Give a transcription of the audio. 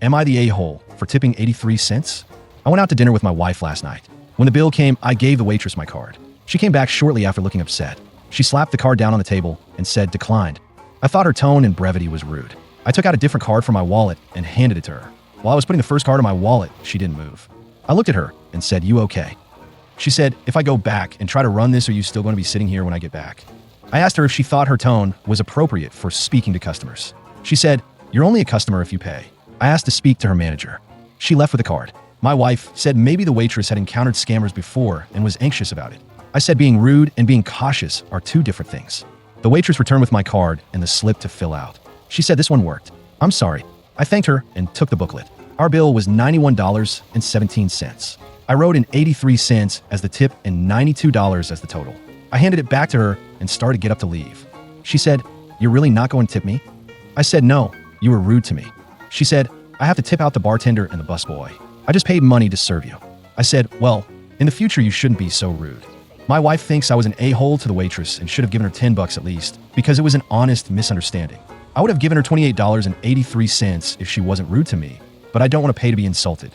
Am I the a-hole for tipping 83 cents? I went out to dinner with my wife last night. When the bill came, I gave the waitress my card. She came back shortly after looking upset. She slapped the card down on the table and said, "Declined." I thought her tone and brevity was rude. I took out a different card from my wallet and handed it to her. While I was putting the first card in my wallet, she didn't move. I looked at her and said, "You okay?" She said, "If I go back and try to run this, are you still going to be sitting here when I get back?" I asked her if she thought her tone was appropriate for speaking to customers. She said, "You're only a customer if you pay." I asked to speak to her manager. She left with a card. My wife said maybe the waitress had encountered scammers before and was anxious about it. I said being rude and being cautious are two different things. The waitress returned with my card and the slip to fill out. She said this one worked. I'm sorry. I thanked her and took the booklet. Our bill was $91.17. I wrote in 83 cents as the tip and $92 as the total. I handed it back to her and started to get up to leave. She said, "You're really not going to tip me?" I said, "No, you were rude to me." She said, "I have to tip out the bartender and the busboy. I just paid money to serve you." I said, "Well, in the future you shouldn't be so rude." My wife thinks I was an a-hole to the waitress and should have given her $10 at least because it was an honest misunderstanding. I would have given her $28.83 if she wasn't rude to me, but I don't want to pay to be insulted.